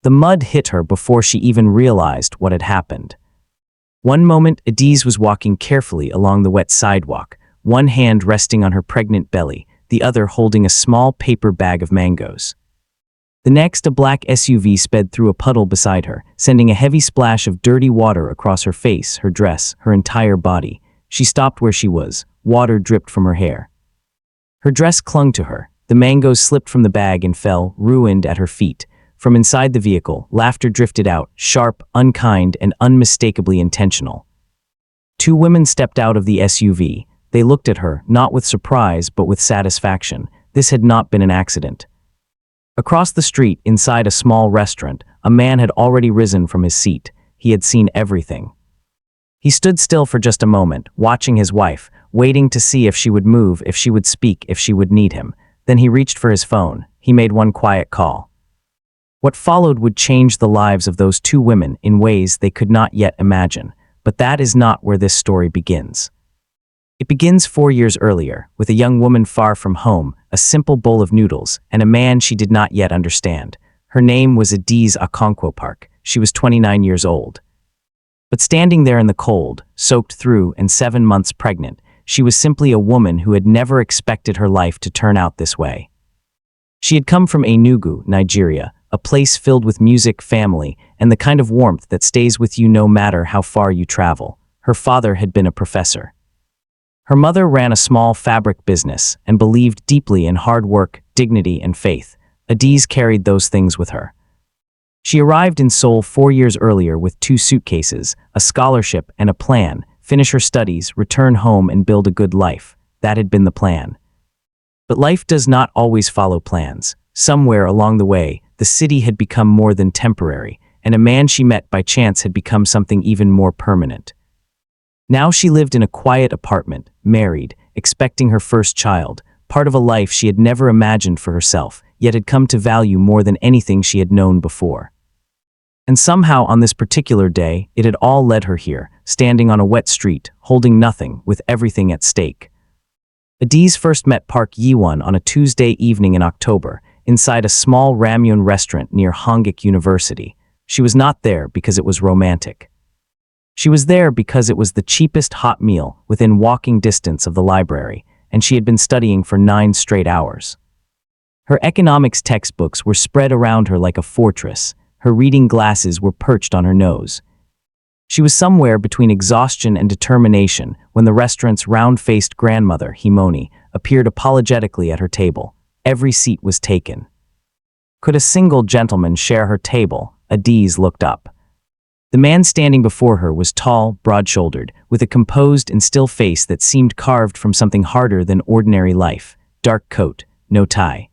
The mud hit her before she even realized what had happened. One moment, Adaeze was walking carefully along the wet sidewalk, one hand resting on her pregnant belly, the other holding a small paper bag of mangoes. The next, a black SUV sped through a puddle beside her, sending a heavy splash of dirty water across her face, her dress, her entire body. She stopped where she was. Water dripped from her hair. Her dress clung to her. The mangoes slipped from the bag and fell, ruined, at her feet. From inside the vehicle, laughter drifted out, sharp, unkind, and unmistakably intentional. Two women stepped out of the SUV. They looked at her, not with surprise, but with satisfaction. This had not been an accident. Across the street, inside a small restaurant, a man had already risen from his seat. He had seen everything. He stood still for just a moment, watching his wife, waiting to see if she would move, if she would speak, if she would need him. Then he reached for his phone. He made one quiet call. What followed would change the lives of those two women in ways they could not yet imagine. But that is not where this story begins. It begins 4 years earlier, with a young woman far from home, a simple bowl of noodles, and a man she did not yet understand. Her name was Adaeze Okonkwo-Park. She was 29 years old. But standing there in the cold, soaked through and 7 months pregnant, she was simply a woman who had never expected her life to turn out this way. She had come from Enugu, Nigeria, a place filled with music, family, and the kind of warmth that stays with you no matter how far you travel. Her father had been a professor. Her mother ran a small fabric business and believed deeply in hard work, dignity, and faith. Adaeze carried those things with her. She arrived in Seoul 4 years earlier with 2 suitcases, a scholarship, and a plan: finish her studies, return home, and build a good life. That had been the plan. But life does not always follow plans. Somewhere along the way, the city had become more than temporary, and a man she met by chance had become something even more permanent. Now she lived in a quiet apartment, married, expecting her first child, part of a life she had never imagined for herself, yet had come to value more than anything she had known before. And somehow on this particular day, it had all led her here, standing on a wet street, holding nothing, with everything at stake. Adaeze first met Park Yiwan on a Tuesday evening in October, inside a small ramyun restaurant near Hongik University. She was not there because it was romantic. She was there because it was the cheapest hot meal within walking distance of the library, and she had been studying for 9 straight hours. Her economics textbooks were spread around her like a fortress. Her reading glasses were perched on her nose. She was somewhere between exhaustion and determination when the restaurant's round-faced grandmother, Himoni, appeared apologetically at her table. Every seat was taken. Could a single gentleman share her table? Adaeze looked up. The man standing before her was tall, broad-shouldered, with a composed and still face that seemed carved from something harder than ordinary life. Dark coat, no tie.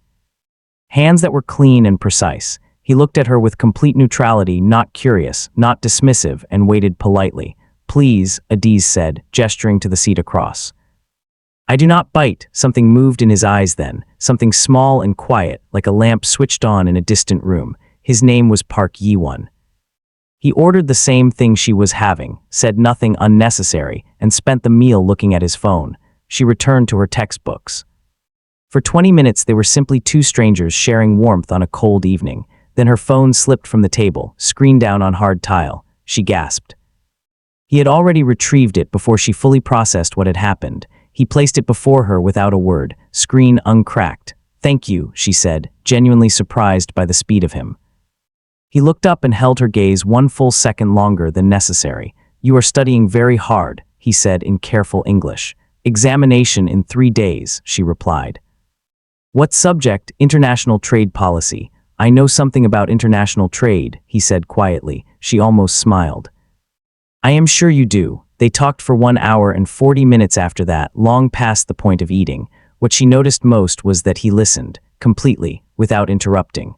Hands that were clean and precise. He looked at her with complete neutrality, not curious, not dismissive, and waited politely. "Please," Adaeze said, gesturing to the seat across. "I do not bite." Something moved in his eyes then, something small and quiet, like a lamp switched on in a distant room. His name was Park Yiwan. He ordered the same thing she was having, said nothing unnecessary, and spent the meal looking at his phone. She returned to her textbooks. For 20 minutes they were simply two strangers sharing warmth on a cold evening. Then her phone slipped from the table, screen down on hard tile. She gasped. He had already retrieved it before she fully processed what had happened. He placed it before her without a word, screen uncracked. "Thank you," she said, genuinely surprised by the speed of him. He looked up and held her gaze 1 full second longer than necessary. "You are studying very hard," he said in careful English. "Examination in 3 days," she replied. "What subject?" "International trade policy." "I know something about international trade," he said quietly. She almost smiled. "I am sure you do." They talked for 1 hour and 40 minutes after that, long past the point of eating. What she noticed most was that he listened, completely, without interrupting.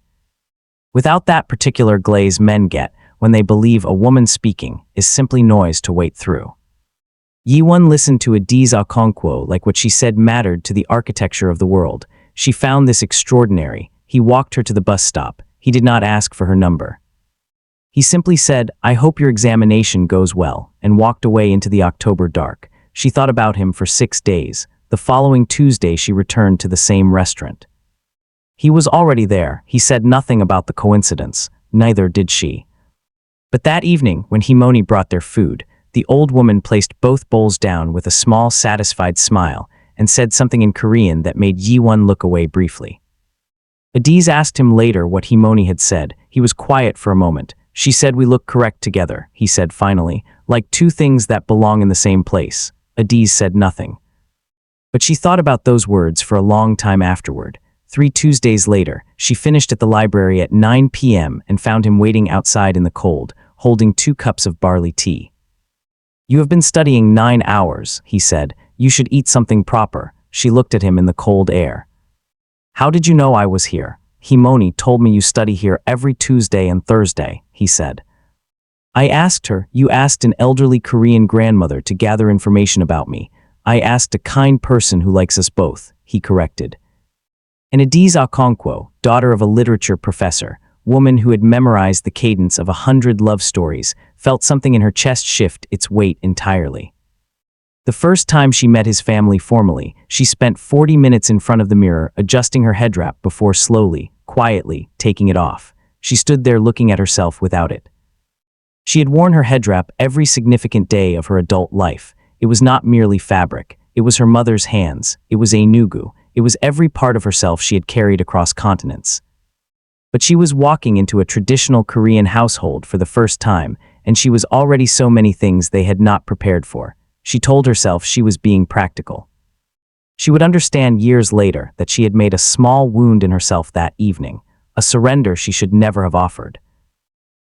Without that particular glaze men get when they believe a woman speaking is simply noise to wait through. Yiwan listened to Adaeze Okonkwo like what she said mattered to the architecture of the world. She found this extraordinary. He walked her to the bus stop. He did not ask for her number. He simply said, "I hope your examination goes well," and walked away into the October dark. She thought about him for 6 days. The following Tuesday she returned to the same restaurant. He was already there. He said nothing about the coincidence. neither did she. But that evening, when Himoni brought their food, the old woman placed both bowls down with a small, satisfied smile and said something in Korean that made Yiwan look away briefly. Adaeze asked him later what Himoni had said. He was quiet for a moment. She said we look correct together, he said finally, like two things that belong in the same place. Adaeze said nothing. But she thought about those words for a long time afterward. 3 Tuesdays later, she finished at the library at 9 p.m. and found him waiting outside in the cold, holding 2 cups of barley tea. You have been studying 9 hours, he said. You should eat something proper. She looked at him in the cold air. How did you know I was here? Himoni told me you study here every Tuesday and Thursday, he said. I asked her. You asked an elderly Korean grandmother to gather information about me. I asked a kind person who likes us both, he corrected. And Adaeze Okonkwo, daughter of a literature professor, woman who had memorized the cadence of 100 love stories, felt something in her chest shift its weight entirely. The first time she met his family formally, she spent 40 minutes in front of the mirror adjusting her headwrap before slowly, quietly, taking it off. She stood there looking at herself without it. She had worn her headwrap every significant day of her adult life. It was not merely fabric. It was her mother's hands. It was Enugu. It was every part of herself she had carried across continents. But she was walking into a traditional Korean household for the first time, and she was already so many things they had not prepared for. She told herself she was being practical. She would understand years later that she had made a small wound in herself that evening, a surrender she should never have offered.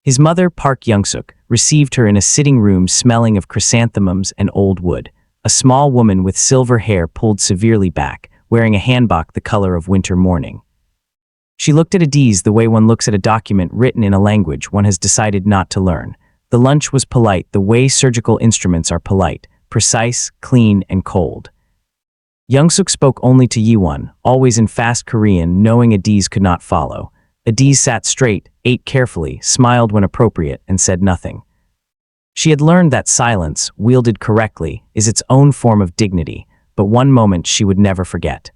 His mother, Park Young-suk, received her in a sitting room smelling of chrysanthemums and old wood, a small woman with silver hair pulled severely back, wearing a hanbok the color of winter morning. She looked at Adaeze the way one looks at a document written in a language one has decided not to learn. The lunch was polite the way surgical instruments are polite, precise, clean, and cold. Young-suk spoke only to Yiwan, always in fast Korean, knowing Adaeze could not follow. Adaeze sat straight, ate carefully, smiled when appropriate, and said nothing. She had learned that silence, wielded correctly, is its own form of dignity, but one moment she would never forget.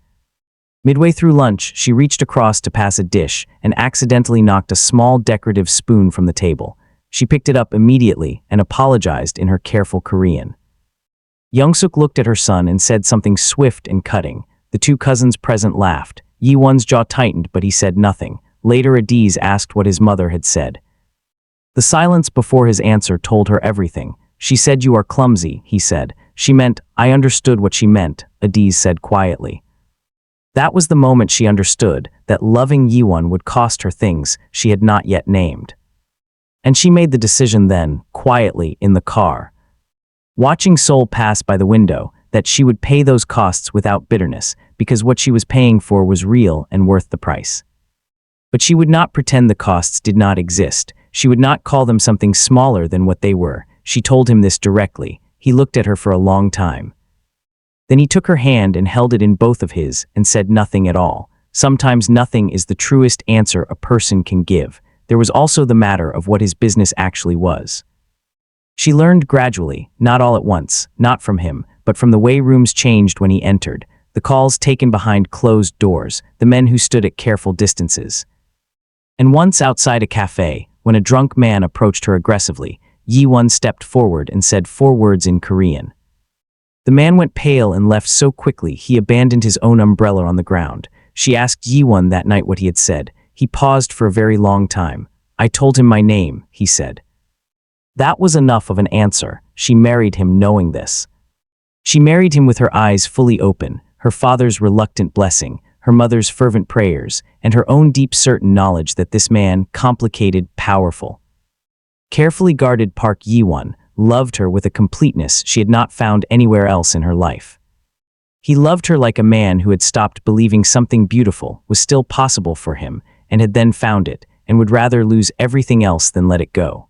Midway through lunch, she reached across to pass a dish and accidentally knocked a small decorative spoon from the table. She picked it up immediately and apologized in her careful Korean. Young-suk looked at her son and said something swift and cutting. The 2 cousins present laughed. Yiwan's jaw tightened, but he said nothing. Later, Adaeze asked what his mother had said. The silence before his answer told her everything. She said, "You are clumsy," he said. She meant, "I understood what she meant," Adaeze said quietly. That was the moment she understood that loving Yiwan would cost her things she had not yet named. And she made the decision then, quietly, in the car, watching Seoul pass by the window, that she would pay those costs without bitterness, because what she was paying for was real and worth the price. But she would not pretend the costs did not exist. She would not call them something smaller than what they were. She told him this directly. He looked at her for a long time. Then he took her hand and held it in both of his and said nothing at all. Sometimes nothing is the truest answer a person can give. There was also the matter of what his business actually was. She learned gradually, not all at once, not from him, but from the way rooms changed when he entered, the calls taken behind closed doors, the men who stood at careful distances. And once outside a cafe, when a drunk man approached her aggressively, Yiwan stepped forward and said 4 words in Korean. The man went pale and left so quickly he abandoned his own umbrella on the ground. She asked Yiwan that night what he had said. He paused for a very long time. "I told him my name," he said. That was enough of an answer. She married him knowing this. She married him with her eyes fully open, her father's reluctant blessing, her mother's fervent prayers, and her own deep certain knowledge that this man, complicated, powerful, carefully guarded Park Yiwan, loved her with a completeness she had not found anywhere else in her life. He loved her like a man who had stopped believing something beautiful was still possible for him and had then found it and would rather lose everything else than let it go.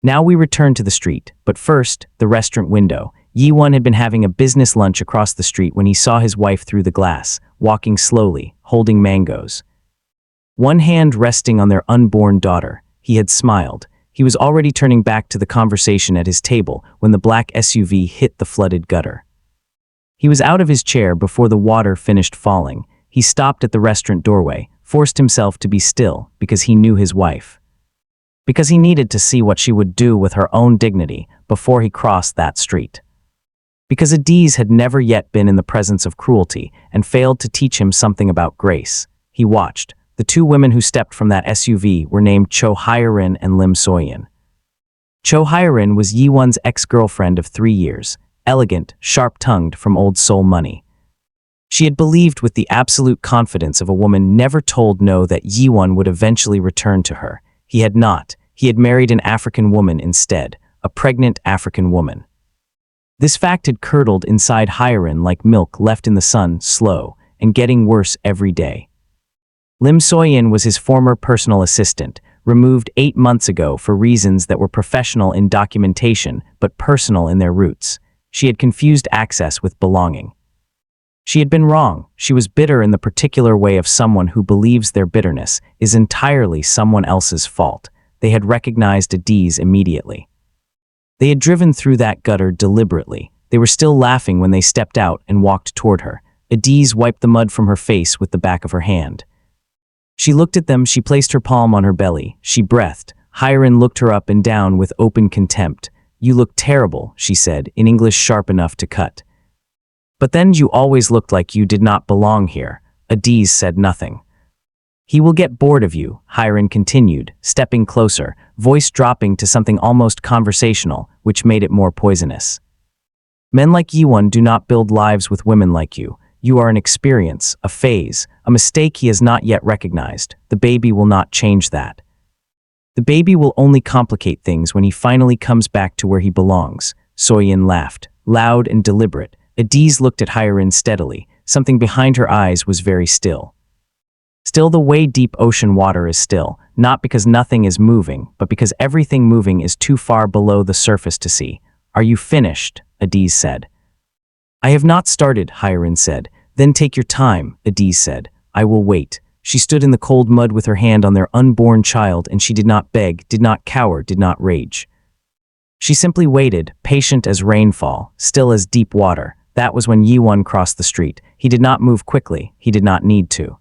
Now we return to the street, but first, the restaurant window. Yiwan had been having a business lunch across the street when he saw his wife through the glass, walking slowly, holding mangoes. One hand resting on their unborn daughter, he had smiled. He was already turning back to the conversation at his table when the black SUV hit the flooded gutter. He was out of his chair before the water finished falling. He stopped at the restaurant doorway, forced himself to be still because he knew his wife. because he needed to see what she would do with her own dignity before he crossed that street. Because Adaeze had never yet been in the presence of cruelty and failed to teach him something about grace. He watched. The two women who stepped from that SUV were named Cho Hyerin and Lim Soyeon. Cho Hyerin was Yiwan's ex-girlfriend of 3 years, elegant, sharp-tongued from old Seoul money. She had believed with the absolute confidence of a woman never told no that Yiwan would eventually return to her. He had not. He had married an African woman instead, a pregnant African woman. This fact had curdled inside Hyerin like milk left in the sun, slow, and getting worse every day. Lim Soyeon was his former personal assistant, removed 8 months ago for reasons that were professional in documentation but personal in their roots. She had confused access with belonging. She had been wrong. She was bitter in the particular way of someone who believes their bitterness is entirely someone else's fault. They had recognized Adaeze immediately. They had driven through that gutter deliberately. They were still laughing when they stepped out and walked toward her. Adaeze wiped the mud from her face with the back of her hand. She looked at them. She placed her palm on her belly. She breathed. Hyerin looked her up and down with open contempt. "You look terrible," she said, in English sharp enough to cut. "But then you always looked like you did not belong here." Adaeze said nothing. "He will get bored of you," Hyerin continued, stepping closer, voice dropping to something almost conversational, which made it more poisonous. "Men like Yiwan do not build lives with women like you. You are an experience, a phase, a mistake he has not yet recognized. The baby will not change that. The baby will only complicate things when he finally comes back to where he belongs." Soyeon laughed, loud and deliberate. Adaeze looked at Hyerin steadily. Something behind her eyes was very still. Still the way deep ocean water is still, not because nothing is moving, but because everything moving is too far below the surface to see. "Are you finished?" Adaeze said. "I have not started," Hyerin said. "Then take your time," Adaeze said. "I will wait." She stood in the cold mud with her hand on their unborn child, and she did not beg, did not cower, did not rage. She simply waited, patient as rainfall, still as deep water. That was when Yiwan crossed the street. He did not move quickly. He did not need to.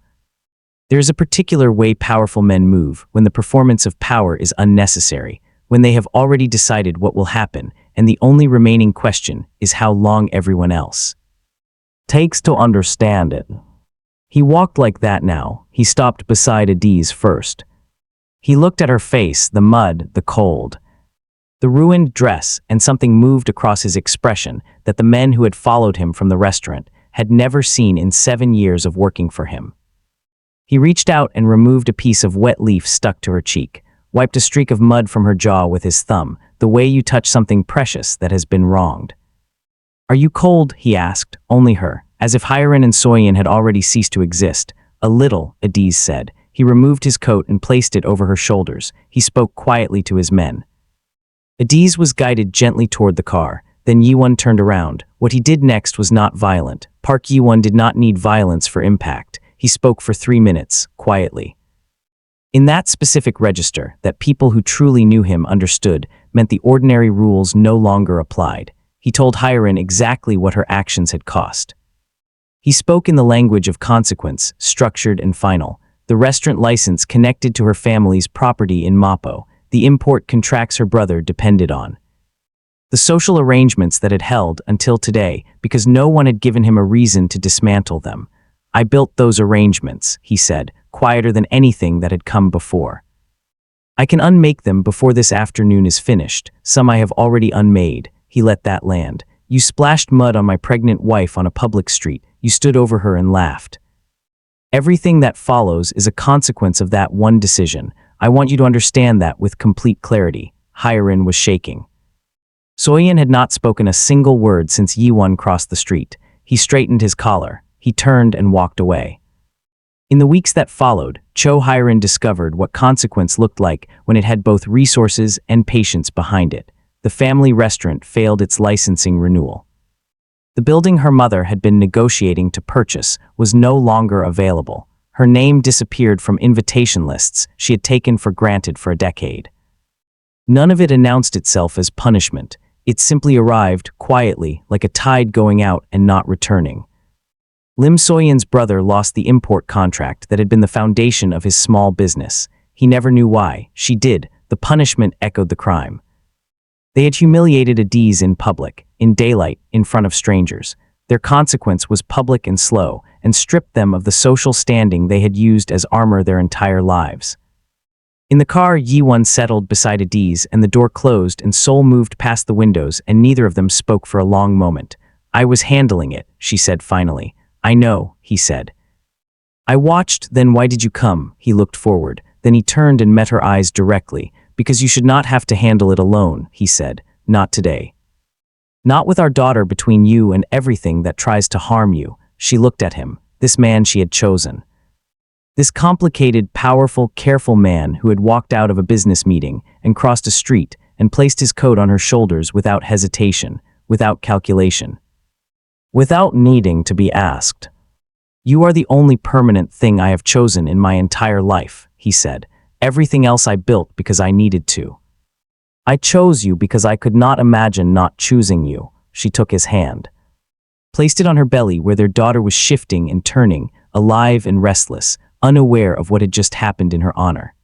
There is a particular way powerful men move, when the performance of power is unnecessary, when they have already decided what will happen, and the only remaining question is how long everyone else takes to understand it. He walked like that now. He stopped beside Adaeze first. He looked at her face, the mud, the cold, the ruined dress, and something moved across his expression that the men who had followed him from the restaurant had never seen in 7 years of working for him. He reached out and removed a piece of wet leaf stuck to her cheek, wiped a streak of mud from her jaw with his thumb, the way you touch something precious that has been wronged. "Are you cold?" he asked, only her, as if Hyerin and Soyeon had already ceased to exist. "A little," Adaeze said. He removed his coat and placed it over her shoulders. He spoke quietly to his men. Adaeze was guided gently toward the car. Then Yiwan turned around. What he did next was not violent. Park Yiwan did not need violence for impact. He spoke for 3 minutes, quietly. In that specific register, that people who truly knew him understood, meant the ordinary rules no longer applied. He told Hyerin exactly what her actions had cost. He spoke in the language of consequence, structured and final. The restaurant license connected to her family's property in Mapo. The import contracts her brother depended on. The social arrangements that had held until today, because no one had given him a reason to dismantle them. "I built those arrangements," he said, quieter than anything that had come before. "I can unmake them before this afternoon is finished. Some I have already unmade." He let that land. "You splashed mud on my pregnant wife on a public street. You stood over her and laughed. Everything that follows is a consequence of that one decision. I want you to understand that with complete clarity." Hyerin was shaking. Soyeon had not spoken a single word since Yiwan crossed the street. He straightened his collar. He turned and walked away. In the weeks that followed, Cho Hyerin discovered what consequence looked like when it had both resources and patience behind it. The family restaurant failed its licensing renewal. The building her mother had been negotiating to purchase was no longer available. Her name disappeared from invitation lists she had taken for granted for a decade. None of it announced itself as punishment. It simply arrived, quietly, like a tide going out and not returning. Lim Soyeon's brother lost the import contract that had been the foundation of his small business. He never knew why. She did. The punishment echoed the crime. They had humiliated Adaeze in public, in daylight, in front of strangers. Their consequence was public and slow, and stripped them of the social standing they had used as armor their entire lives. In the car, Yiwan settled beside Adaeze, and the door closed, and Seoul moved past the windows, and neither of them spoke for a long moment. "I was handling it," she said finally. "I know," he said. "I watched, then why did you come?" He looked forward. Then he turned and met her eyes directly. "Because you should not have to handle it alone," he said. "Not today. Not with our daughter between you and everything that tries to harm you." She looked at him, this man she had chosen. This complicated, powerful, careful man who had walked out of a business meeting and crossed a street and placed his coat on her shoulders without hesitation, without calculation, without needing to be asked. "You are the only permanent thing I have chosen in my entire life," he said. "Everything else I built because I needed to. I chose you because I could not imagine not choosing you." She took his hand, placed it on her belly where their daughter was shifting and turning, alive and restless, unaware of what had just happened in her honor.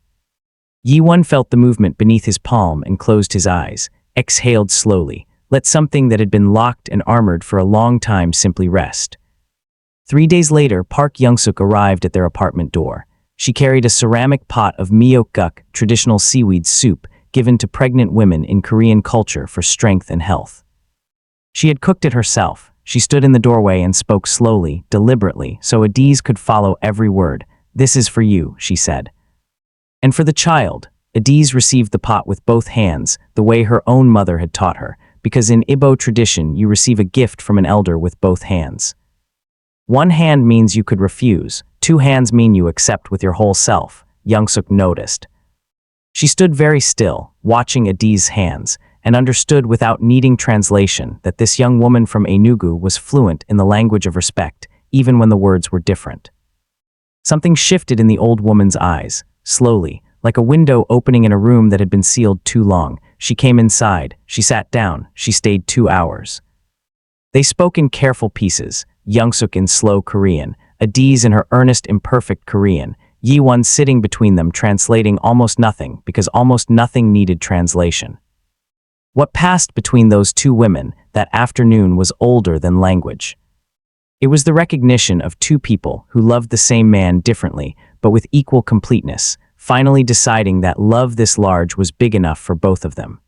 Yiwan felt the movement beneath his palm and closed his eyes, exhaled slowly, let something that had been locked and armored for a long time simply rest. 3 days later, Park Young-suk arrived at their apartment door. She carried a ceramic pot of miokguk, traditional seaweed soup, given to pregnant women in Korean culture for strength and health. She had cooked it herself. She stood in the doorway and spoke slowly, deliberately, so Adaeze could follow every word. "This is for you," she said. And for the child. Adaeze received the pot with both hands, the way her own mother had taught her, because in Igbo tradition you receive a gift from an elder with both hands. One hand means you could refuse, 2 hands mean you accept with your whole self, Young-suk noticed. She stood very still, watching Adaeze's hands, and understood without needing translation that this young woman from Enugu was fluent in the language of respect, even when the words were different. Something shifted in the old woman's eyes, slowly, like a window opening in a room that had been sealed too long. She came inside, she sat down, she stayed 2 hours. They spoke in careful pieces, Young-suk in slow Korean, Adaeze in her earnest, imperfect Korean, Yiwan sitting between them translating almost nothing because almost nothing needed translation. What passed between those 2 women that afternoon was older than language. It was the recognition of 2 people who loved the same man differently, but with equal completeness, finally deciding that love this large was big enough for both of them.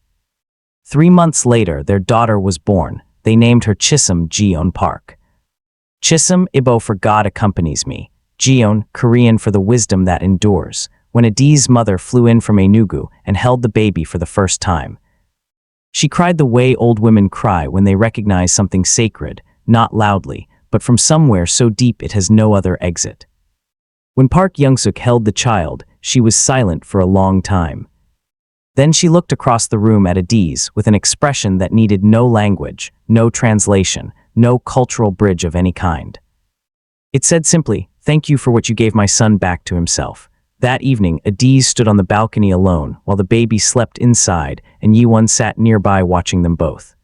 3 months later, their daughter was born. They named her Chisom Jeon Park. Chisom, Igbo for God accompanies me. Jeon, Korean for the wisdom that endures. When Adaeze's mother flew in from Enugu and held the baby for the first time, she cried the way old women cry when they recognize something sacred, not loudly, but from somewhere so deep it has no other exit. When Park Young-suk held the child, she was silent for a long time. Then she looked across the room at Adaeze with an expression that needed no language, no translation, no cultural bridge of any kind. It said simply, "Thank you for what you gave my son back to himself." That evening, Adaeze stood on the balcony alone while the baby slept inside and Yiwan sat nearby watching them both.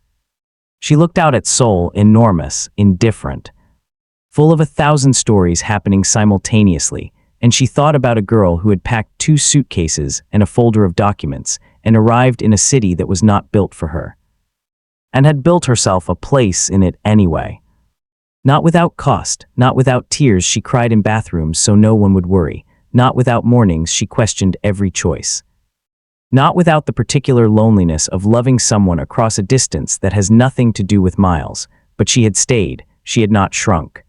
She looked out at Seoul, enormous, indifferent, full of 1,000 stories happening simultaneously, and she thought about a girl who had packed 2 suitcases and a folder of documents and arrived in a city that was not built for her, and had built herself a place in it anyway. Not without cost, not without tears she cried in bathrooms so no one would worry, not without mornings she questioned every choice. Not without the particular loneliness of loving someone across a distance that has nothing to do with miles, but she had stayed, she had not shrunk.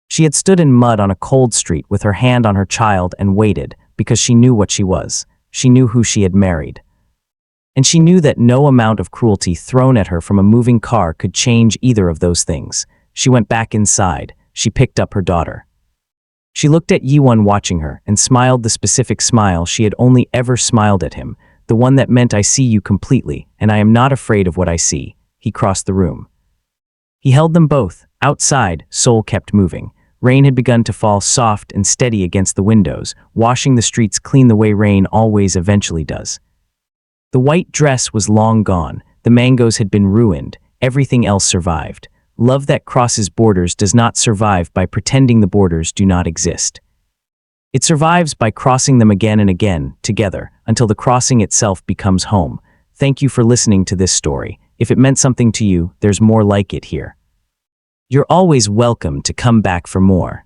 She had stood in mud on a cold street with her hand on her child and waited, because she knew what she was. She knew who she had married. And she knew that no amount of cruelty thrown at her from a moving car could change either of those things. She went back inside. She picked up her daughter. She looked at Yiwan watching her and smiled the specific smile she had only ever smiled at him, the one that meant "I see you completely, and I am not afraid of what I see." He crossed the room. He held them both. Outside, Seoul kept moving. Rain had begun to fall soft and steady against the windows, washing the streets clean the way rain always eventually does. The white dress was long gone. The mangoes had been ruined. Everything else survived. Love that crosses borders does not survive by pretending the borders do not exist. It survives by crossing them again and again, together, until the crossing itself becomes home. Thank you for listening to this story. If it meant something to you, there's more like it here. You're always welcome to come back for more.